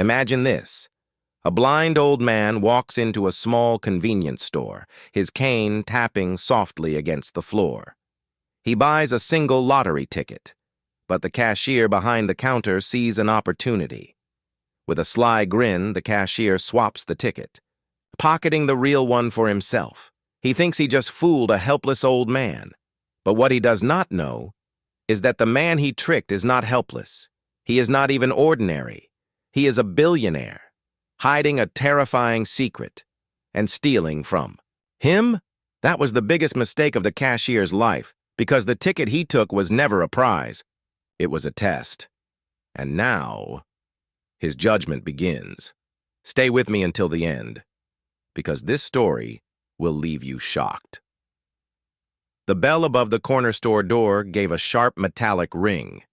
Imagine this. A blind old man walks into a small convenience store, his cane tapping softly against the floor. He buys a single lottery ticket, but the cashier behind the counter sees an opportunity. With a sly grin, the cashier swaps the ticket, pocketing the real one for himself. He thinks he just fooled a helpless old man. But what he does not know is that the man he tricked is not helpless. He is not even ordinary. He is a billionaire, hiding a terrifying secret and stealing from him. That was the biggest mistake of the cashier's life, because the ticket he took was never a prize. It was a test. And now, his judgment begins. Stay with me until the end, because this story will leave you shocked. The bell above the corner store door gave a sharp metallic ring.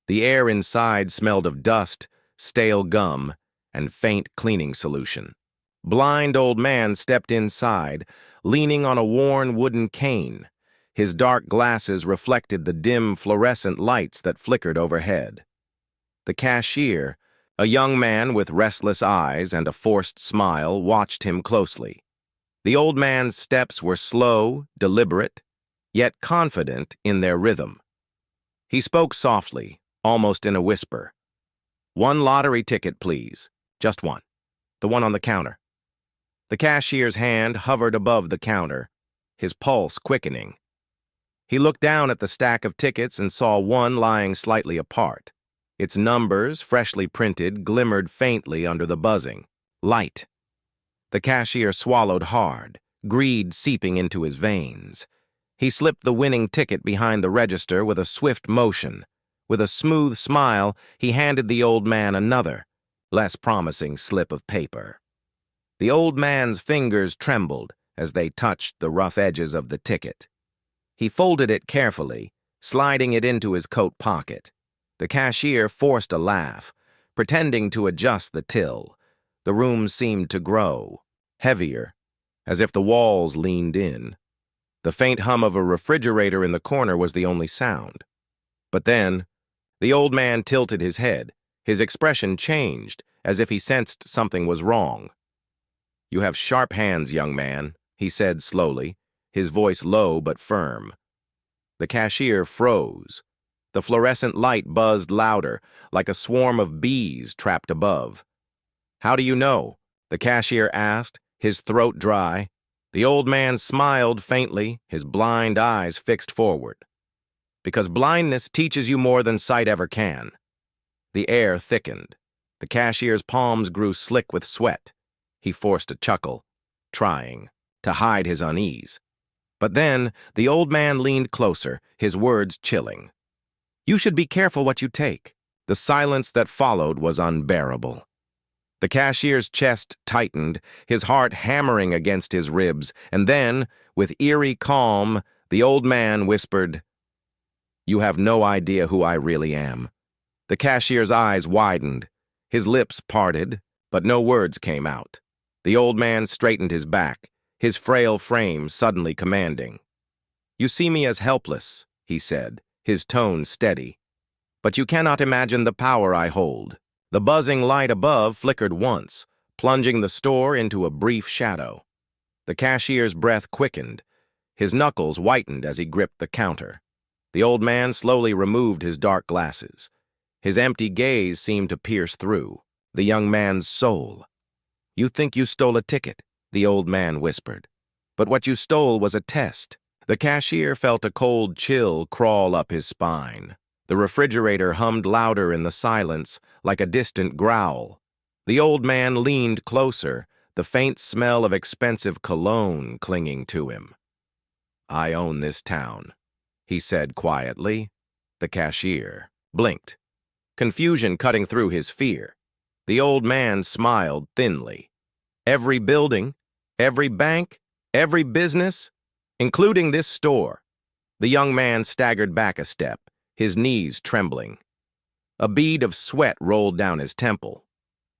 The air inside smelled of dust, stale gum, and faint cleaning solution. Blind old man stepped inside, leaning on a worn wooden cane. His dark glasses reflected the dim fluorescent lights that flickered overhead. The cashier, a young man with restless eyes and a forced smile, watched him closely. The old man's steps were slow, deliberate, yet confident in their rhythm. He spoke softly, almost in a whisper. "One lottery ticket, please. Just one. The one on the counter." The cashier's hand hovered above the counter, his pulse quickening. He looked down at the stack of tickets and saw one lying slightly apart. Its numbers, freshly printed, glimmered faintly under the buzzing. Light. The cashier swallowed hard, greed seeping into his veins. He slipped the winning ticket behind the register with a swift motion. With a smooth smile, he handed the old man another, less promising slip of paper. The old man's fingers trembled as they touched the rough edges of the ticket. He folded it carefully, sliding it into his coat pocket. The cashier forced a laugh, pretending to adjust the till. The room seemed to grow, heavier, as if the walls leaned in. The faint hum of a refrigerator in the corner was the only sound. But then, the old man tilted his head. His expression changed, as if he sensed something was wrong. "You have sharp hands, young man," he said slowly, his voice low but firm. The cashier froze. The fluorescent light buzzed louder, like a swarm of bees trapped above. "How do you know?" the cashier asked, his throat dry. The old man smiled faintly, his blind eyes fixed forward. "Because blindness teaches you more than sight ever can." The air thickened. The cashier's palms grew slick with sweat. He forced a chuckle, trying to hide his unease. But then the old man leaned closer, his words chilling. "You should be careful what you take." The silence that followed was unbearable. The cashier's chest tightened, his heart hammering against his ribs, and then, with eerie calm, the old man whispered, "You have no idea who I really am." The cashier's eyes widened, his lips parted, but no words came out. The old man straightened his back, his frail frame suddenly commanding. "You see me as helpless," he said, his tone steady. "But you cannot imagine the power I hold." The buzzing light above flickered once, plunging the store into a brief shadow. The cashier's breath quickened. His knuckles whitened as he gripped the counter. The old man slowly removed his dark glasses. His empty gaze seemed to pierce through the young man's soul. "You think you stole a ticket," the old man whispered. "But what you stole was a test." The cashier felt a cold chill crawl up his spine. The refrigerator hummed louder in the silence, like a distant growl. The old man leaned closer, the faint smell of expensive cologne clinging to him. "I own this town," he said quietly. The cashier blinked, confusion cutting through his fear. The old man smiled thinly. "Every building, every bank, every business, including this store." The young man staggered back a step, his knees trembling. A bead of sweat rolled down his temple.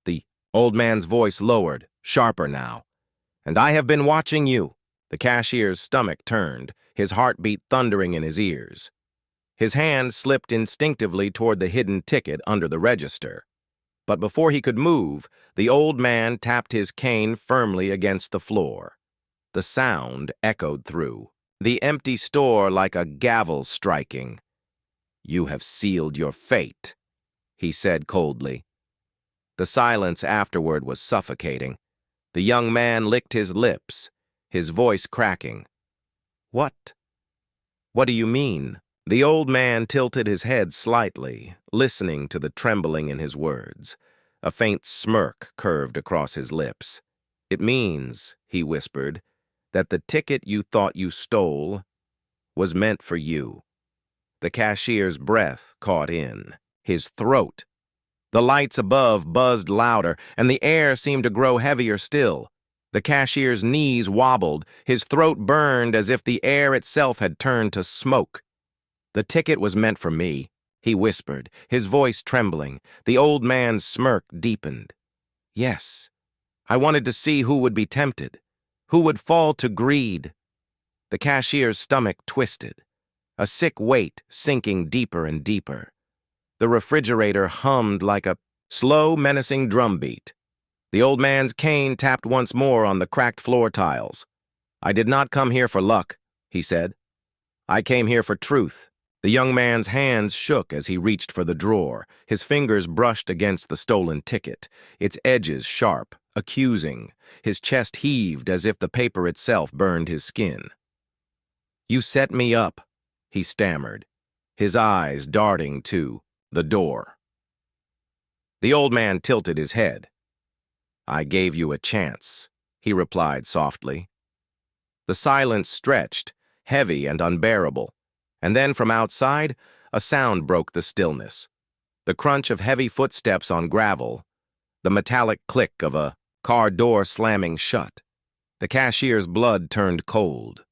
The old man's voice lowered, sharper now. "And I have been watching you." The cashier's stomach turned, his heartbeat thundering in his ears. His hand slipped instinctively toward the hidden ticket under the register. But before he could move, the old man tapped his cane firmly against the floor. The sound echoed through the empty store like a gavel striking. "You have sealed your fate," he said coldly. The silence afterward was suffocating. The young man licked his lips, his voice cracking. "What? What do you mean?" The old man tilted his head slightly, listening to the trembling in his words. A faint smirk curved across his lips. "It means," he whispered, "that the ticket you thought you stole was meant for you." The cashier's breath caught in his throat. The lights above buzzed louder, and the air seemed to grow heavier still. The cashier's knees wobbled, his throat burned as if the air itself had turned to smoke. "The ticket was meant for me," he whispered, his voice trembling. The old man's smirk deepened. "Yes, I wanted to see who would be tempted, who would fall to greed." The cashier's stomach twisted, a sick weight sinking deeper and deeper. The refrigerator hummed like a slow, menacing drumbeat. The old man's cane tapped once more on the cracked floor tiles. "I did not come here for luck," he said. "I came here for truth." The young man's hands shook as he reached for the drawer. His fingers brushed against the stolen ticket, its edges sharp, accusing. His chest heaved as if the paper itself burned his skin. "You set me up," he stammered, his eyes darting to the door. The old man tilted his head. "I gave you a chance," he replied softly. The silence stretched, heavy and unbearable, and then from outside, a sound broke the stillness. The crunch of heavy footsteps on gravel, the metallic click of a car door slamming shut. The cashier's blood turned cold.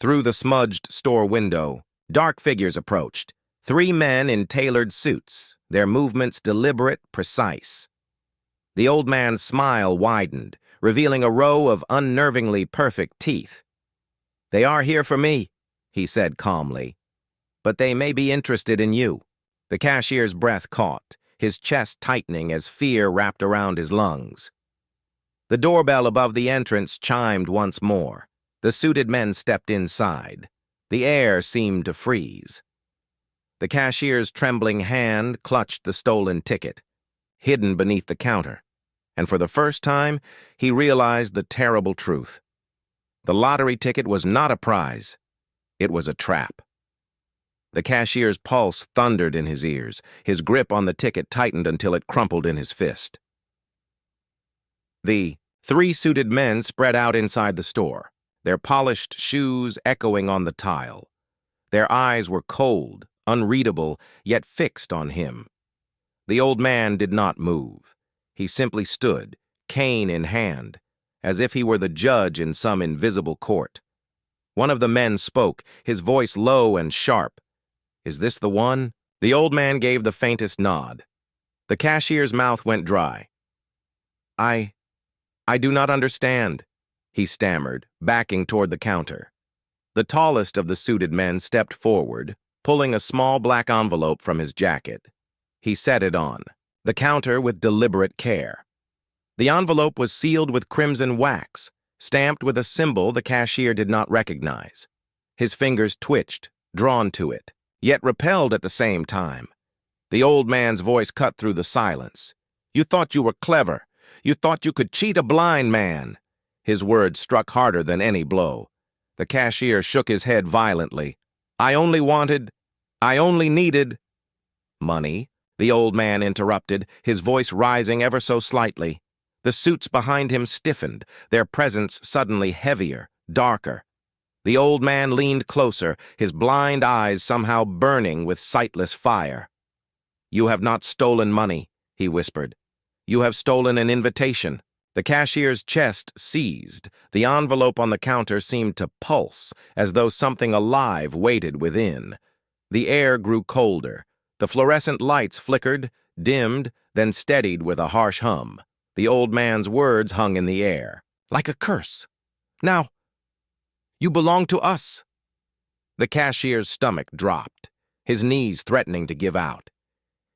Through the smudged store window, dark figures approached. 3 men in tailored suits, their movements deliberate, precise. The old man's smile widened, revealing a row of unnervingly perfect teeth. "They are here for me," he said calmly, "but they may be interested in you." The cashier's breath caught, his chest tightening as fear wrapped around his lungs. The doorbell above the entrance chimed once more. The suited men stepped inside. The air seemed to freeze. The cashier's trembling hand clutched the stolen ticket, hidden beneath the counter, and for the first time, he realized the terrible truth. The lottery ticket was not a prize. It was a trap. The cashier's pulse thundered in his ears. His grip on the ticket tightened until it crumpled in his fist. The 3 suited men spread out inside the store, their polished shoes echoing on the tile. Their eyes were cold, unreadable, yet fixed on him. The old man did not move. He simply stood, cane in hand, as if he were the judge in some invisible court. One of the men spoke, his voice low and sharp. "Is this the one?" The old man gave the faintest nod. The cashier's mouth went dry. I do not understand," he stammered, backing toward the counter. The tallest of the suited men stepped forward, pulling a small black envelope from his jacket. He set it on the counter with deliberate care. The envelope was sealed with crimson wax, stamped with a symbol the cashier did not recognize. His fingers twitched, drawn to it, yet repelled at the same time. The old man's voice cut through the silence. "You thought you were clever. You thought you could cheat a blind man." His words struck harder than any blow. The cashier shook his head violently. I only needed—" "Money," the old man interrupted, his voice rising ever so slightly. The suits behind him stiffened, their presence suddenly heavier, darker. The old man leaned closer, his blind eyes somehow burning with sightless fire. "You have not stolen money," he whispered. "You have stolen an invitation." The cashier's chest seized. The envelope on the counter seemed to pulse, as though something alive waited within. The air grew colder. The fluorescent lights flickered, dimmed, then steadied with a harsh hum. The old man's words hung in the air, like a curse. "Now, you belong to us." The cashier's stomach dropped, his knees threatening to give out.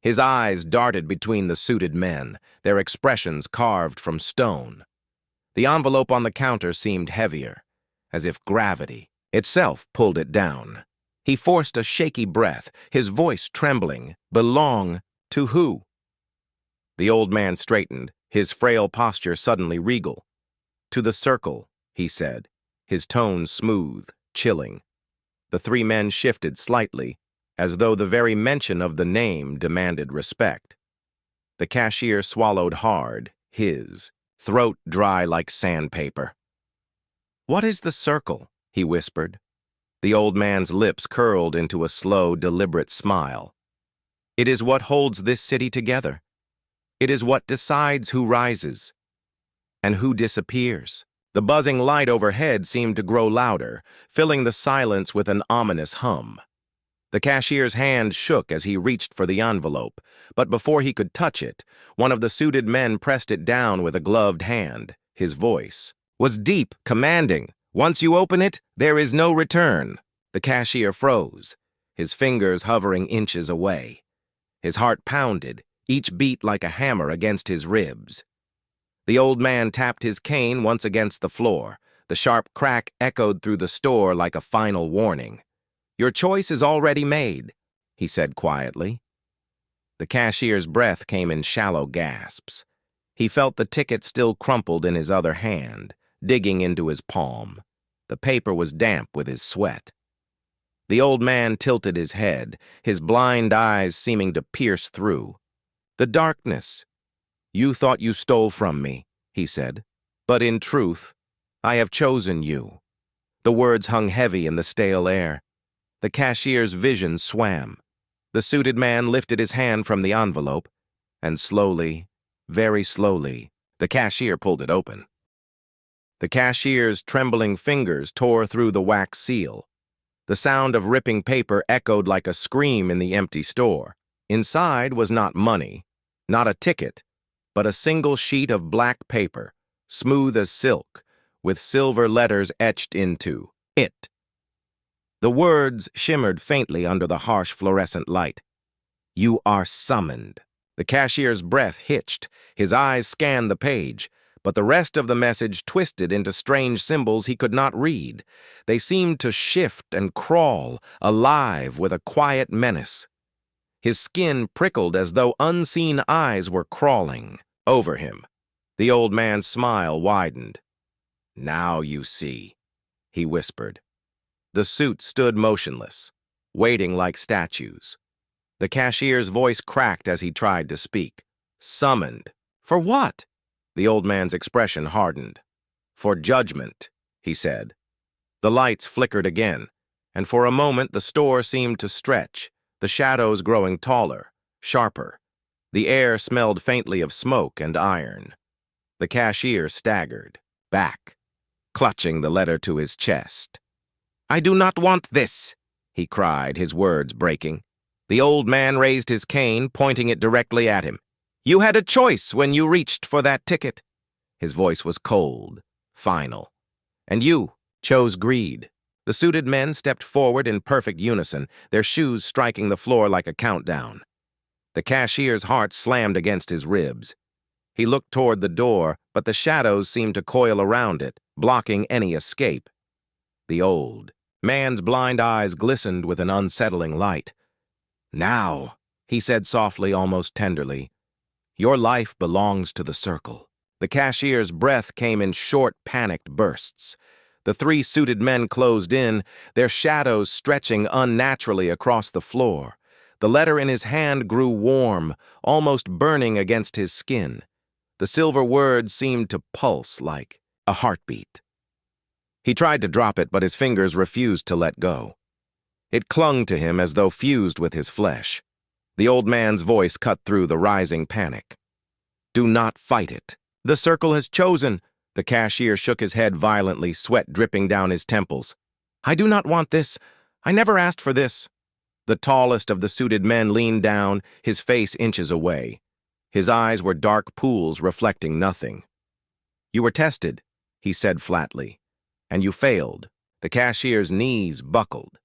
His eyes darted between the suited men, their expressions carved from stone. The envelope on the counter seemed heavier, as if gravity itself pulled it down. He forced a shaky breath, his voice trembling. Belong to who? The old man straightened, his frail posture suddenly regal. To the circle, he said, his tone smooth, chilling. The three men shifted slightly, as though the very mention of the name demanded respect. The cashier swallowed hard, his throat dry like sandpaper. "What is the circle?" he whispered. The old man's lips curled into a slow, deliberate smile. "It is what holds this city together. It is what decides who rises and who disappears." The buzzing light overhead seemed to grow louder, filling the silence with an ominous hum. The cashier's hand shook as he reached for the envelope, but before he could touch it, one of the suited men pressed it down with a gloved hand. His voice was deep, commanding. "Once you open it, there is no return." The cashier froze, his fingers hovering inches away. His heart pounded, each beat like a hammer against his ribs. The old man tapped his cane once against the floor. The sharp crack echoed through the store like a final warning. "Your choice is already made," he said quietly. The cashier's breath came in shallow gasps. He felt the ticket still crumpled in his other hand, digging into his palm. The paper was damp with his sweat. The old man tilted his head, his blind eyes seeming to pierce through. "The darkness. You thought you stole from me," he said. "But in truth, I have chosen you." The words hung heavy in the stale air. The cashier's vision swam. The suited man lifted his hand from the envelope, and slowly, very slowly, the cashier pulled it open. The cashier's trembling fingers tore through the wax seal. The sound of ripping paper echoed like a scream in the empty store. Inside was not money, not a ticket, but a single sheet of black paper, smooth as silk, with silver letters etched into it. The words shimmered faintly under the harsh fluorescent light. "You are summoned." The cashier's breath hitched. His eyes scanned the page, but the rest of the message twisted into strange symbols he could not read. They seemed to shift and crawl, alive with a quiet menace. His skin prickled as though unseen eyes were crawling over him. The old man's smile widened. "Now you see," he whispered. The suit stood motionless, waiting like statues. The cashier's voice cracked as he tried to speak. "Summoned. For what?" The old man's expression hardened. "For judgment," he said. The lights flickered again, and for a moment the store seemed to stretch, the shadows growing taller, sharper. The air smelled faintly of smoke and iron. The cashier staggered back, clutching the letter to his chest. "I do not want this," he cried, his words breaking. The old man raised his cane, pointing it directly at him. "You had a choice when you reached for that ticket." His voice was cold, final. "And you chose greed." The suited men stepped forward in perfect unison, their shoes striking the floor like a countdown. The cashier's heart slammed against his ribs. He looked toward the door, but the shadows seemed to coil around it, blocking any escape. The old man's blind eyes glistened with an unsettling light. "Now," he said softly, almost tenderly, "your life belongs to the circle." The cashier's breath came in short, panicked bursts. The three suited men closed in, their shadows stretching unnaturally across the floor. The letter in his hand grew warm, almost burning against his skin. The silver words seemed to pulse like a heartbeat. He tried to drop it, but his fingers refused to let go. It clung to him as though fused with his flesh. The old man's voice cut through the rising panic. "Do not fight it. The circle has chosen." The cashier shook his head violently, sweat dripping down his temples. "I do not want this. I never asked for this." The tallest of the suited men leaned down, his face inches away. His eyes were dark pools reflecting nothing. "You were tested," he said flatly, "and you failed." The cashier's knees buckled.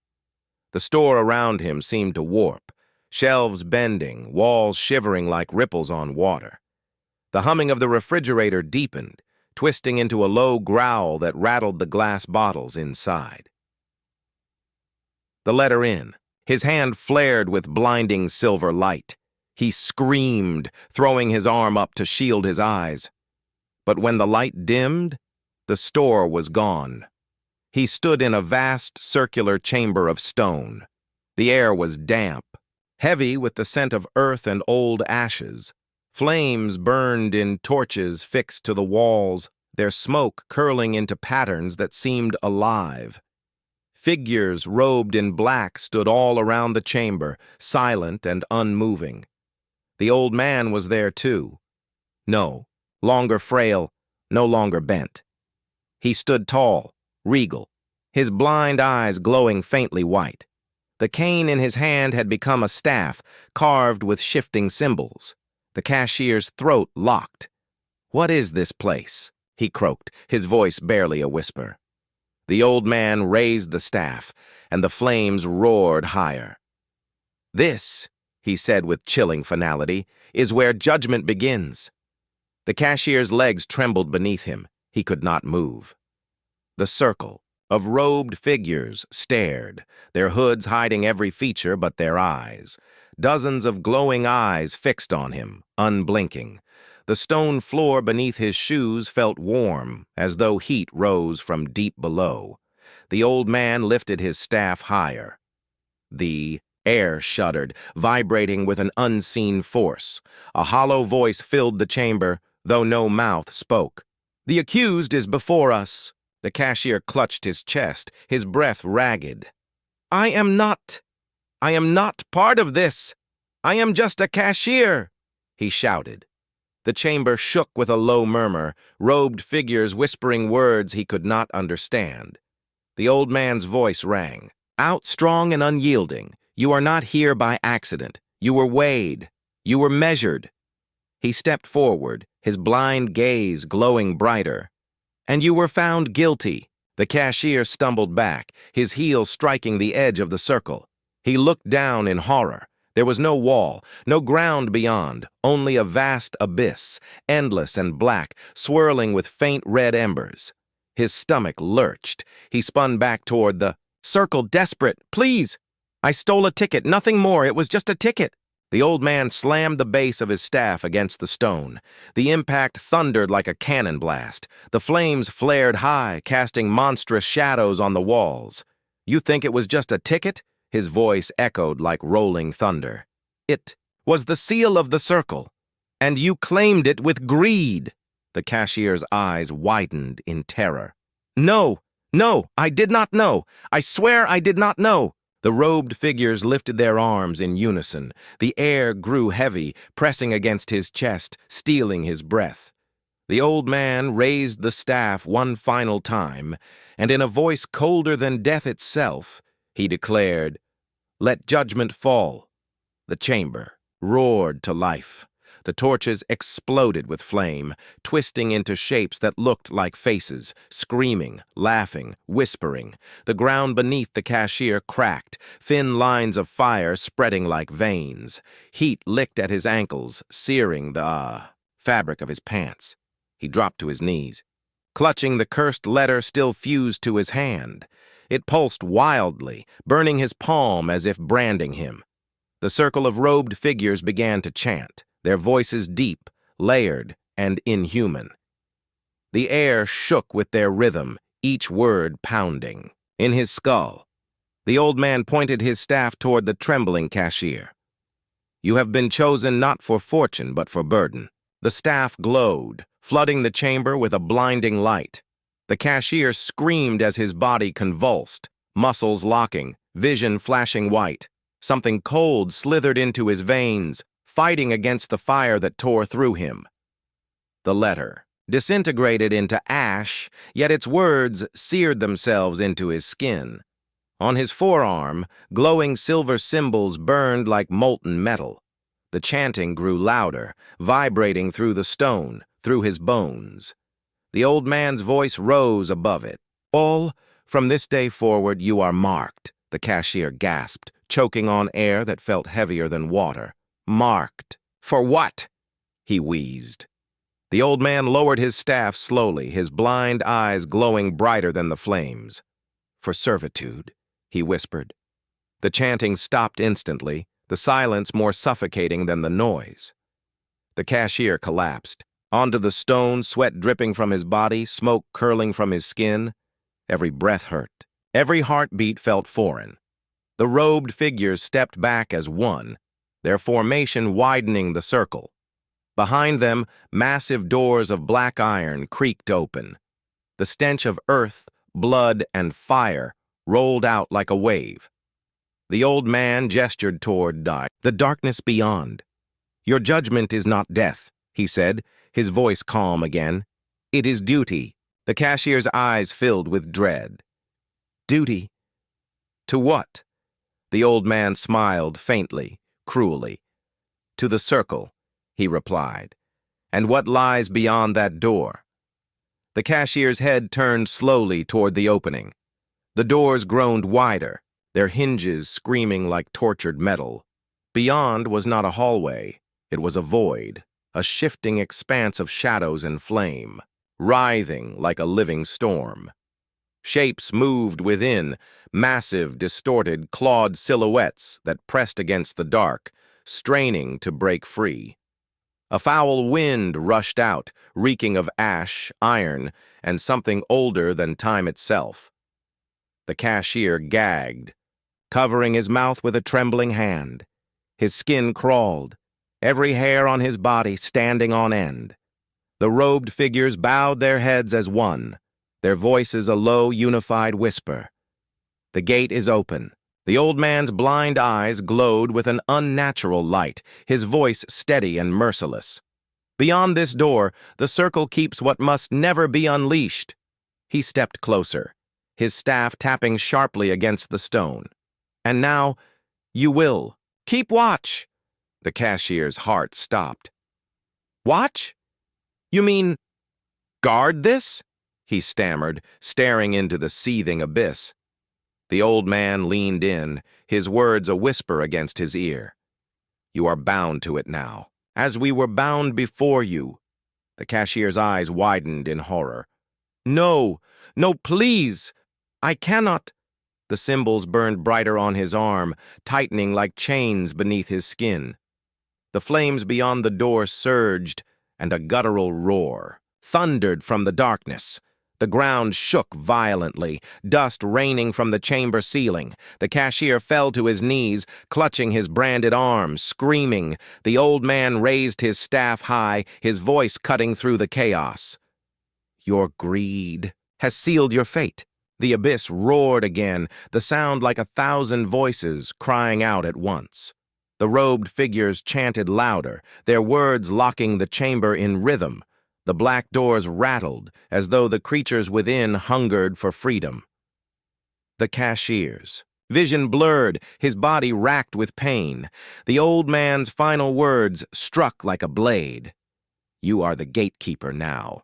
The store around him seemed to warp, shelves bending, walls shivering like ripples on water. The humming of the refrigerator deepened, twisting into a low growl that rattled the glass bottles inside. The letter in. His hand flared with blinding silver light. He screamed, throwing his arm up to shield his eyes. But when the light dimmed, the store was gone. He stood in a vast circular chamber of stone. The air was damp, heavy with the scent of earth and old ashes. Flames burned in torches fixed to the walls, their smoke curling into patterns that seemed alive. Figures robed in black stood all around the chamber, silent and unmoving. The old man was there too. No longer frail, no longer bent. He stood tall, regal, his blind eyes glowing faintly white. The cane in his hand had become a staff, carved with shifting symbols. The cashier's throat locked. "What is this place?" he croaked, his voice barely a whisper. The old man raised the staff, and the flames roared higher. "This," he said with chilling finality, "is where judgment begins." The cashier's legs trembled beneath him. He could not move. The circle of robed figures stared, their hoods hiding every feature but their eyes. Dozens of glowing eyes fixed on him, unblinking. The stone floor beneath his shoes felt warm, as though heat rose from deep below. The old man lifted his staff higher. The air shuddered, vibrating with an unseen force. A hollow voice filled the chamber, though no mouth spoke. "The accused is before us." The cashier clutched his chest, his breath ragged. I am not part of this. I am just a cashier," he shouted. The chamber shook with a low murmur, robed figures whispering words he could not understand. The old man's voice rang. "Out strong and unyielding, you are not here by accident. You were weighed. You were measured." He stepped forward, his blind gaze glowing brighter. "And you were found guilty." The cashier stumbled back, his heel striking the edge of the circle. He looked down in horror. There was no wall, no ground beyond, only a vast abyss, endless and black, swirling with faint red embers. His stomach lurched. He spun back toward the circle, desperate. "Please! I stole a ticket, nothing more. It was just a ticket." The old man slammed the base of his staff against the stone. The impact thundered like a cannon blast. The flames flared high, casting monstrous shadows on the walls. "You think it was just a ticket?" His voice echoed like rolling thunder. "It was the seal of the circle, and you claimed it with greed." The cashier's eyes widened in terror. No, I did not know. I swear I did not know." The robed figures lifted their arms in unison. The air grew heavy, pressing against his chest, stealing his breath. The old man raised the staff one final time, and in a voice colder than death itself, he declared, "Let judgment fall." The chamber roared to life. The torches exploded with flame, twisting into shapes that looked like faces, screaming, laughing, whispering. The ground beneath the cashier cracked, thin lines of fire spreading like veins. Heat licked at his ankles, searing the fabric of his pants. He dropped to his knees, clutching the cursed letter still fused to his hand. It pulsed wildly, burning his palm as if branding him. The circle of robed figures began to chant, their voices deep, layered, and inhuman. The air shook with their rhythm, each word pounding. In his skull, the old man pointed his staff toward the trembling cashier. "You have been chosen not for fortune, but for burden." The staff glowed, flooding the chamber with a blinding light. The cashier screamed as his body convulsed, muscles locking, vision flashing white. Something cold slithered into his veins, fighting against the fire that tore through him. The letter disintegrated into ash, yet its words seared themselves into his skin. On his forearm, glowing silver symbols burned like molten metal. The chanting grew louder, vibrating through the stone, through his bones. The old man's voice rose above it. "All, from this day forward, you are marked," the cashier gasped, choking on air that felt heavier than water. Marked. For what? He wheezed. The old man lowered his staff slowly, his blind eyes glowing brighter than the flames. For servitude, he whispered. The chanting stopped instantly, the silence more suffocating than the noise. The cashier collapsed. Onto the stone, sweat dripping from his body, smoke curling from his skin. Every breath hurt. Every heartbeat felt foreign. The robed figures stepped back as one, their formation widening the circle. Behind them, massive doors of black iron creaked open. The stench of earth, blood, and fire rolled out like a wave. The old man gestured toward the darkness beyond. Your judgment is not death, he said, his voice calm again. It is duty. The cashier's eyes filled with dread. Duty? To what? The old man smiled faintly, cruelly. To the circle, he replied. And what lies beyond that door? The cashier's head turned slowly toward the opening. The doors groaned wider, their hinges screaming like tortured metal. Beyond was not a hallway. It was a void, a shifting expanse of shadows and flame, writhing like a living storm. Shapes moved within, massive, distorted, clawed silhouettes that pressed against the dark, straining to break free. A foul wind rushed out, reeking of ash, iron, and something older than time itself. The cashier gagged, covering his mouth with a trembling hand. His skin crawled, every hair on his body standing on end. The robed figures bowed their heads as one, their voices a low, unified whisper. The gate is open. The old man's blind eyes glowed with an unnatural light, his voice steady and merciless. Beyond this door, the circle keeps what must never be unleashed. He stepped closer, his staff tapping sharply against the stone. And now, you will. Keep watch. The cashier's heart stopped. Watch? You mean, guard this? He stammered, staring into the seething abyss. The old man leaned in, his words a whisper against his ear. You are bound to it now, as we were bound before you. The cashier's eyes widened in horror. No, no, please! I cannot. The symbols burned brighter on his arm, tightening like chains beneath his skin. The flames beyond the door surged, and a guttural roar thundered from the darkness. The ground shook violently, dust raining from the chamber ceiling. The cashier fell to his knees, clutching his branded arms, screaming. The old man raised his staff high, his voice cutting through the chaos. Your greed has sealed your fate. The abyss roared again, the sound like 1,000 voices crying out at once. The robed figures chanted louder, their words locking the chamber in rhythm. The black doors rattled, as though the creatures within hungered for freedom. The cashier's vision blurred, his body racked with pain. The old man's final words struck like a blade. You are the gatekeeper now.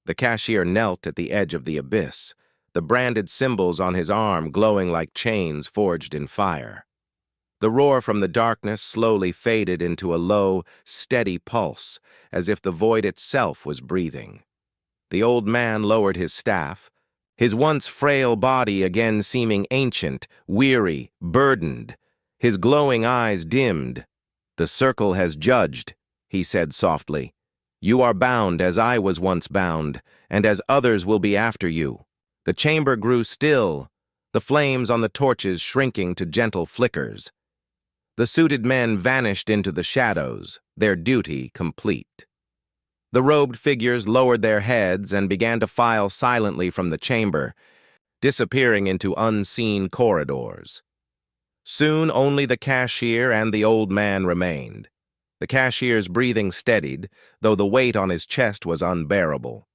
The cashier knelt at the edge of the abyss, the branded symbols on his arm glowing like chains forged in fire. The roar from the darkness slowly faded into a low, steady pulse, as if the void itself was breathing. The old man lowered his staff, his once frail body again seeming ancient, weary, burdened. His glowing eyes dimmed. The circle has judged, he said softly. You are bound as I was once bound, and as others will be after you. The chamber grew still, the flames on the torches shrinking to gentle flickers. The suited men vanished into the shadows, their duty complete. The robed figures lowered their heads and began to file silently from the chamber, disappearing into unseen corridors. Soon only the cashier and the old man remained. The cashier's breathing steadied, though the weight on his chest was unbearable.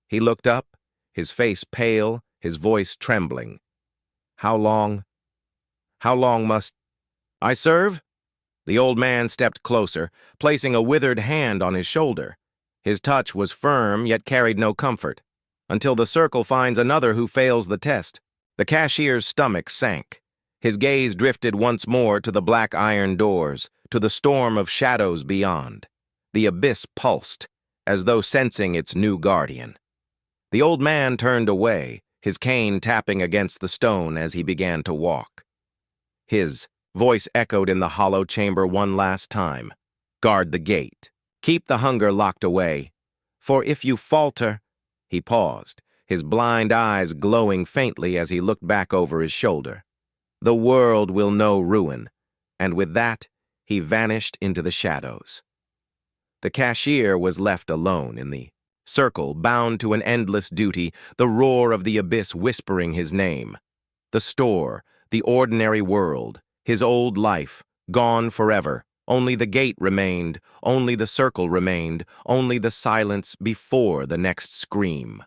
He looked up, his face pale, his voice trembling. How long must I serve? The old man stepped closer, placing a withered hand on his shoulder. His touch was firm, yet carried no comfort. Until the circle finds another who fails the test. The cashier's stomach sank. His gaze drifted once more to the black iron doors, to the storm of shadows beyond. The abyss pulsed, as though sensing its new guardian. The old man turned away, his cane tapping against the stone as he began to walk. His voice echoed in the hollow chamber one last time. "Guard the gate. Keep the hunger locked away. For if you falter—" He paused, his blind eyes glowing faintly as he looked back over his shoulder. "The world will know ruin." And with that, he vanished into the shadows. The cashier was left alone in the circle, bound to an endless duty, the roar of the abyss whispering his name. The store, the ordinary world, his old life, gone forever. Only the gate remained, only the circle remained, only the silence before the next scream.